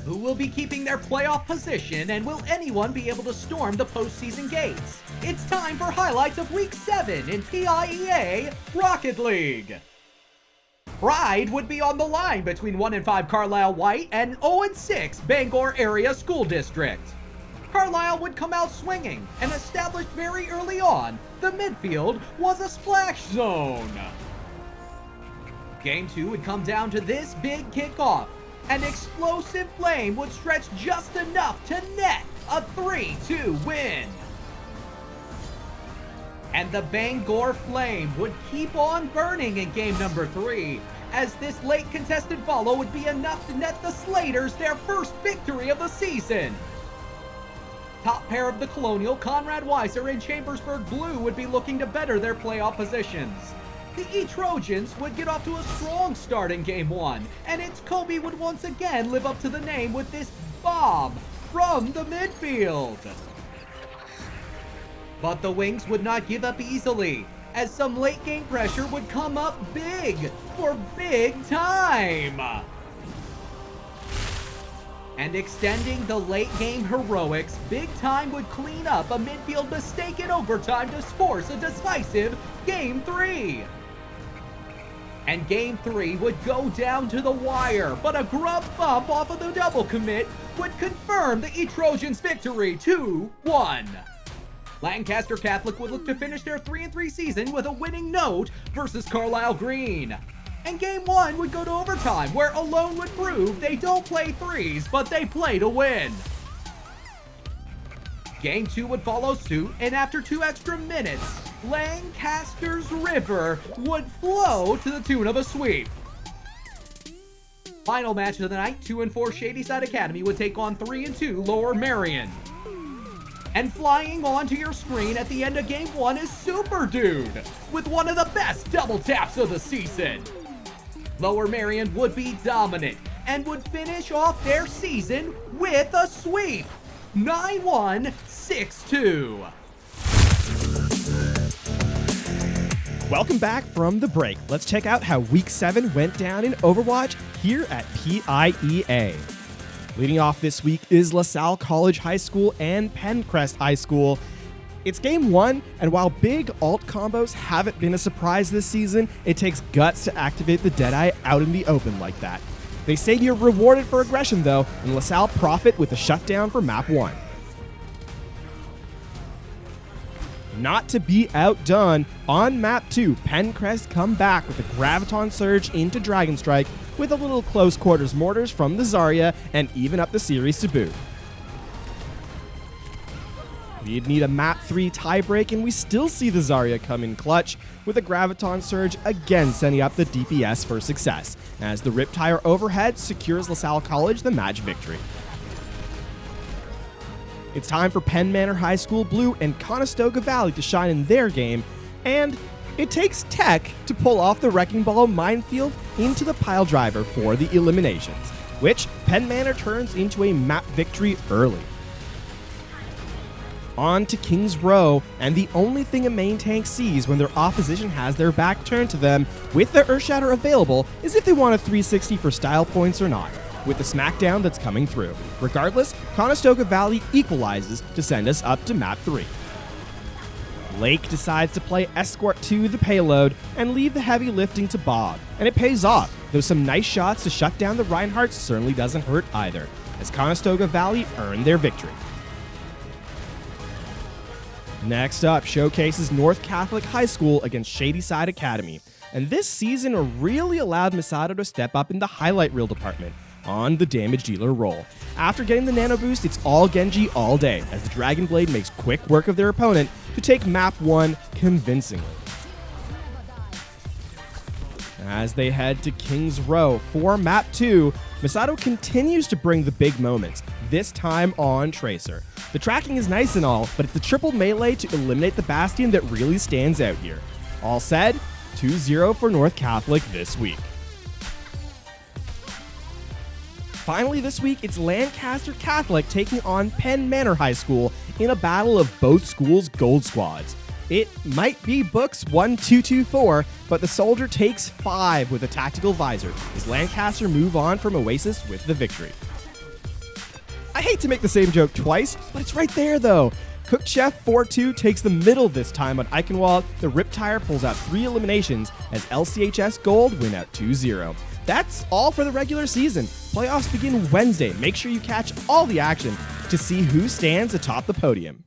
Who will be keeping their playoff position, and will anyone be able to storm the postseason gates? It's time for highlights of Week 7 in PIEA Rocket League. Pride would be on the line between 1-5 Carlisle White and 0-6 Bangor Area School District. Carlisle would come out swinging, and established very early on, the midfield was a splash zone. Game 2 would come down to this big kickoff. An explosive flame would stretch just enough to net a 3-2 win. And the Bangor Flame would keep on burning in game number 3, as this late contested follow would be enough to net the Slaters their first victory of the season. Top pair of the Colonial, Conrad Weiser and Chambersburg Blue, would be looking to better their playoff positions. The E-Trojans would get off to a strong start in Game 1, and its Kobe would once again live up to the name with this bomb from the midfield. But the Wings would not give up easily, as some late game pressure would come up big for big time. And extending the late game heroics, Big Time would clean up a midfield mistake in overtime to force a decisive Game 3. And Game 3 would go down to the wire, but a grub bump off of the double commit would confirm the E-Trojans' victory 2-1. Lancaster Catholic would look to finish their 3-3 season with a winning note versus Carlisle Green. And Game 1 would go to overtime, where Alone would prove they don't play threes, but they play to win. Game 2 would follow suit, and after 2 extra minutes, Lancaster's River would flow to the tune of a sweep. Final match of the night, 2-4 Shadyside Academy would take on 3-2 Lower Marion. And flying onto your screen at the end of Game 1 is Super Dude, with one of the best double taps of the season. Lower Marion would be dominant, and would finish off their season with a sweep. 9-1, 6-2. Welcome back from the break. Let's check out how Week 7 went down in Overwatch here at PIEA. Leading off this week is LaSalle College High School and Pencrest High School. It's Game 1, and while big ult combos haven't been a surprise this season, it takes guts to activate the Deadeye out in the open like that. They say you're rewarded for aggression though, and LaSalle profit with a shutdown for Map 1. Not to be outdone, on Map 2, Pencrest come back with a Graviton Surge into Dragon Strike with a little close quarters mortars from the Zarya and even up the series to boot. We'd need a Map 3 tiebreak, and we still see the Zarya come in clutch with a Graviton Surge again sending up the DPS for success, as the Riptire overhead secures LaSalle College the match victory. It's time for Penn Manor High School Blue and Conestoga Valley to shine in their game, and it takes tech to pull off the Wrecking Ball minefield into the pile driver for the eliminations, which Penn Manor turns into a map victory early. On to Kings Row, and the only thing a main tank sees when their opposition has their back turned to them with their Earthshatter available is if they want a 360 for style points or not, with the smackdown that's coming through. Regardless, Conestoga Valley equalizes to send us up to Map 3. Lake decides to play Escort to the payload and leave the heavy lifting to Bob, and it pays off, though some nice shots to shut down the Reinhardt certainly doesn't hurt either, as Conestoga Valley earn their victory. Next up showcases North Catholic High School against Shadyside Academy, and this season really allowed Misato to step up in the highlight reel department on the damage dealer role. After getting the nano boost, it's all Genji all day, as the Dragon Blade makes quick work of their opponent to take Map 1 convincingly. As they head to Kings Row for Map 2, Misato continues to bring the big moments, this time on Tracer. The tracking is nice and all, but it's the triple melee to eliminate the Bastion that really stands out here. All said, 2-0 for North Catholic this week. Finally this week, it's Lancaster Catholic taking on Penn Manor High School in a battle of both schools' gold squads. It might be books 1-2-2-4, but the soldier takes 5 with a tactical visor as Lancaster move on from Oasis with the victory. I hate to make the same joke twice, but it's right there though. Cooked Chef 4-2 takes the middle this time on Eichenwald. The Riptire pulls out 3 eliminations as LCHS Gold win out 2-0. That's all for the regular season. Playoffs begin Wednesday. Make sure you catch all the action to see who stands atop the podium.